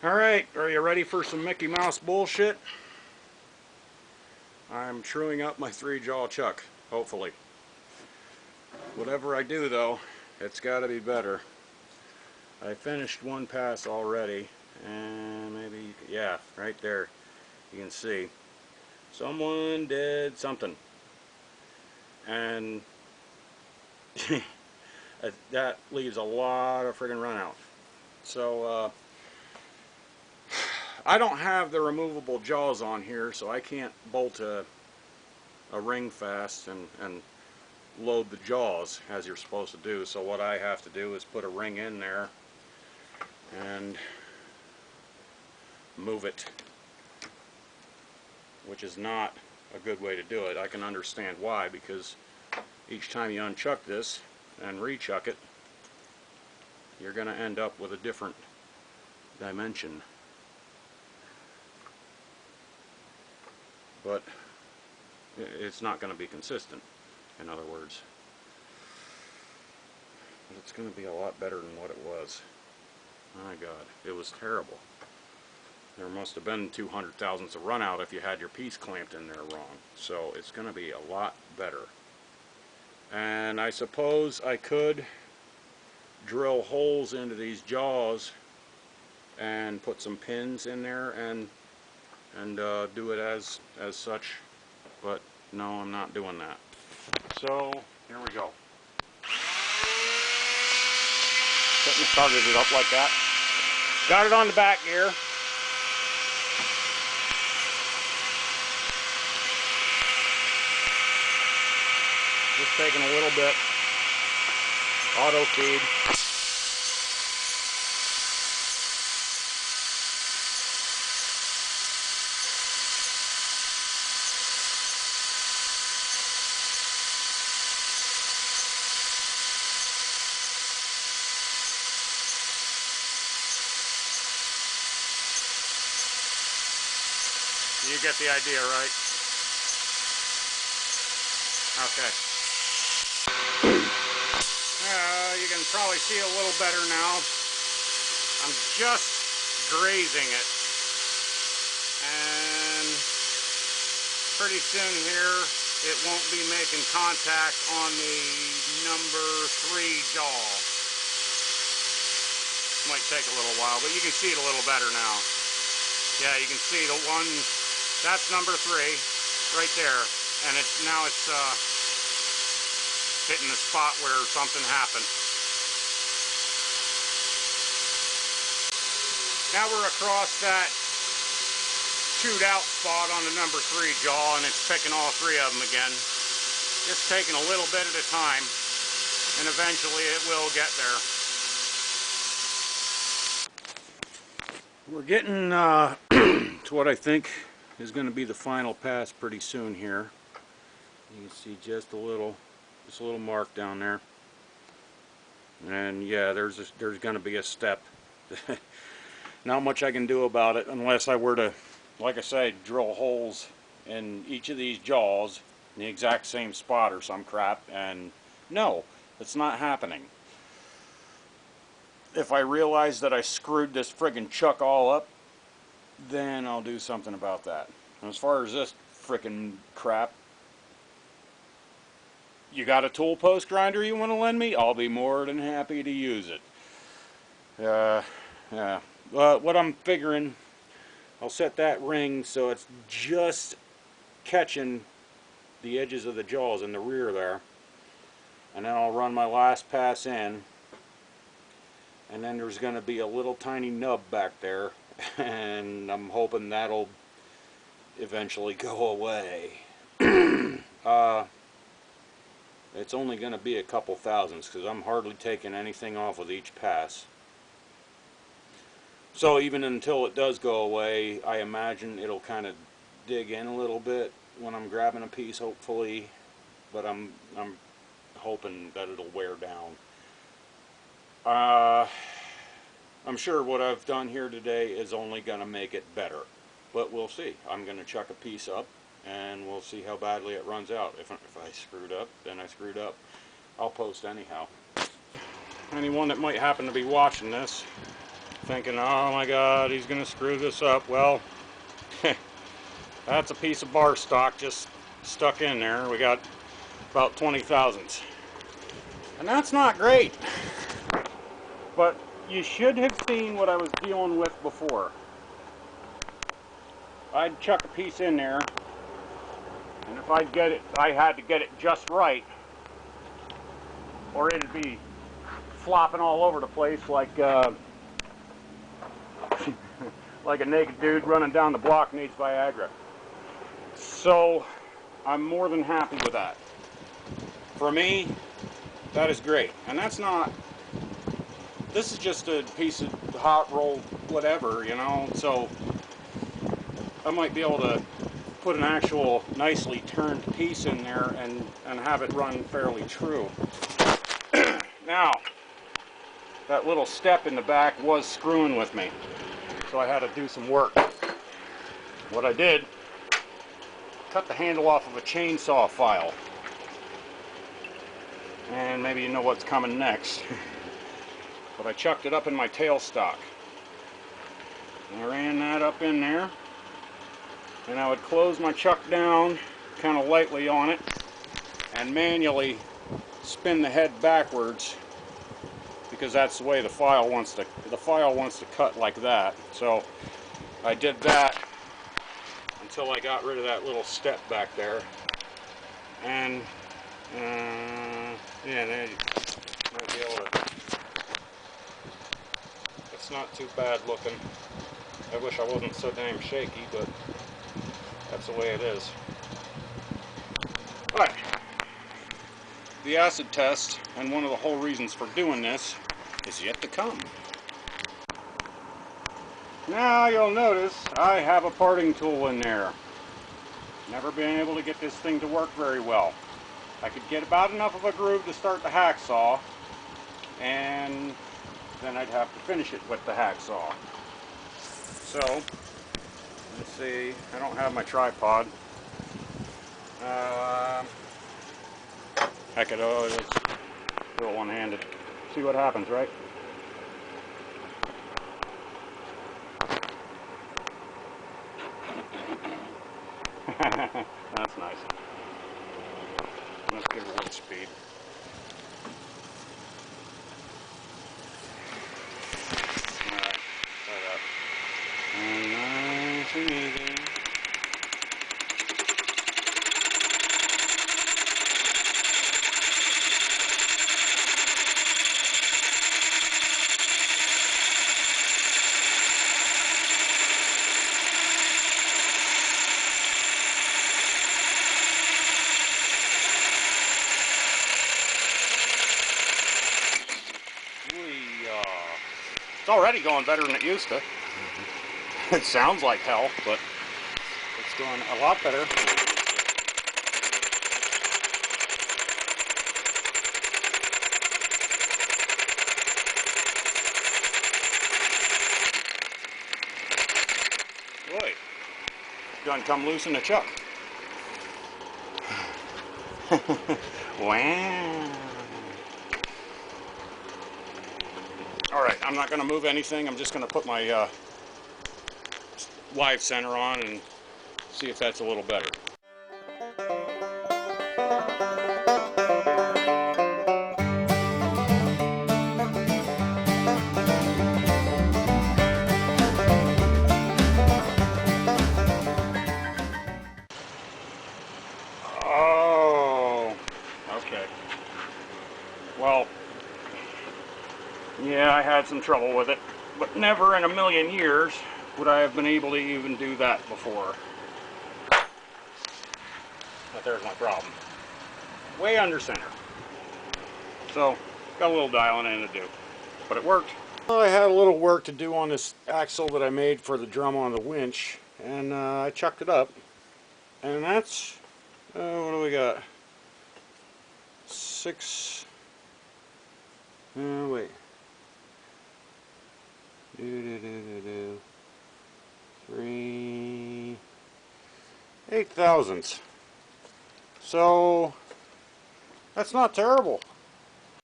Alright, are you ready for some Mickey Mouse bullshit? I'm truing up my 3-jaw chuck, hopefully. Whatever I do though, it's gotta be better. I finished one pass already, and maybe, yeah, right there, you can see. Someone did something. And that leaves a lot of friggin' run out. So, I don't have the removable jaws on here, so I can't bolt a ring fast and load the jaws as you're supposed to do. So what I have to do is put a ring in there and move it, which is not a good way to do it. I can understand why, because each time you unchuck this and rechuck it, you're going to end up with a different dimension. But it's not going to be consistent, in other words. But it's going to be a lot better than what it was. My God, it was terrible. There must have been 200 thousandths of run out if you had your piece clamped in there wrong. So it's going to be a lot better. And I suppose I could drill holes into these jaws and put some pins in there and do it as such, but no, I'm not doing that. So here we go. Started it up like that. Got it on the back gear. Just taking a little bit. Auto feed. You get the idea, right? Okay. You can probably see a little better now. I'm just grazing it. And pretty soon here, it won't be making contact on the number 3 jaw. Might take a little while, but you can see it a little better now. Yeah, you can see the one, that's number 3 right there, and now it's hitting the spot where something happened. Now we're across that chewed out spot on the number 3 jaw, and it's picking all 3 of them again. Just taking a little bit at a time, and eventually it will get there. We're getting to what I think is going to be the final pass pretty soon here. You can see just a little mark down there, and yeah, there's going to be a step. Not much I can do about it unless I were to, like I say, drill holes in each of these jaws in the exact same spot or some crap, and no, it's not happening. If I realize that I screwed this friggin' chuck all up, then I'll do something about that. And as far as this frickin' crap, you got a tool post grinder you want to lend me? I'll be more than happy to use it. Yeah. What I'm figuring, I'll set that ring so it's just catching the edges of the jaws in the rear there. And then I'll run my last pass in. And then there's going to be a little tiny nub back there, and I'm hoping that'll eventually go away. It's only going to be a couple thousandths because I'm hardly taking anything off with each pass. So even until it does go away, I imagine it'll kind of dig in a little bit when I'm grabbing a piece, hopefully, but I'm hoping that it'll wear down. I'm sure what I've done here today is only going to make it better, but we'll see. I'm going to chuck a piece up and we'll see how badly it runs out. If I screwed up, then I screwed up. I'll post anyhow. Anyone that might happen to be watching this, thinking, oh my god, he's gonna screw this up. Well, that's a piece of bar stock just stuck in there. We got about 20 thousandths. And that's not great. But you should have seen what I was dealing with before. I'd chuck a piece in there, and if I'd get it, I had to get it just right, or it'd be flopping all over the place like like a naked dude running down the block needs Viagra. So I'm more than happy with that. For me, that is great. And that's not, this is just a piece of hot rolled whatever, you know, so I might be able to put an actual nicely turned piece in there and have it run fairly true. Now, that little step in the back was screwing with me, so I had to do some work. What I did, cut the handle off of a chainsaw file. And maybe you know what's coming next. But I chucked it up in my tailstock. I ran that up in there, and I would close my chuck down kind of lightly on it and manually spin the head backwards, because that's the way the file wants to cut like that. So I did that until I got rid of that little step back there, and yeah, there you might be able to. It's not too bad looking. I wish I wasn't so damn shaky, but that's the way it is. But the acid test, and one of the whole reasons for doing this, is yet to come. Now you'll notice I have a parting tool in there. Never been able to get this thing to work very well. I could get about enough of a groove to start the hacksaw, and then I'd have to finish it with the hacksaw. So, let's see, I don't have my tripod. I could always do it one-handed. See what happens, right? That's nice. Let's give it a little speed. Alright, try that. And nice and easy. It's already going better than it used to. It sounds like hell, but it's going a lot better. Boy, gun come loose in the chuck. Wow. Alright, I'm not going to move anything. I'm just going to put my live center on and see if that's a little better. Oh, okay. Well, yeah, I had some trouble with it, but never in a million years would I have been able to even do that before. But there's my problem. Way under center. So, got a little dialing in to do, but it worked. Well, I had a little work to do on this axle that I made for the drum on the winch, and I chucked it up, and that's, what do we got? 6, wait. 3, 8 thousandths. So that's not terrible.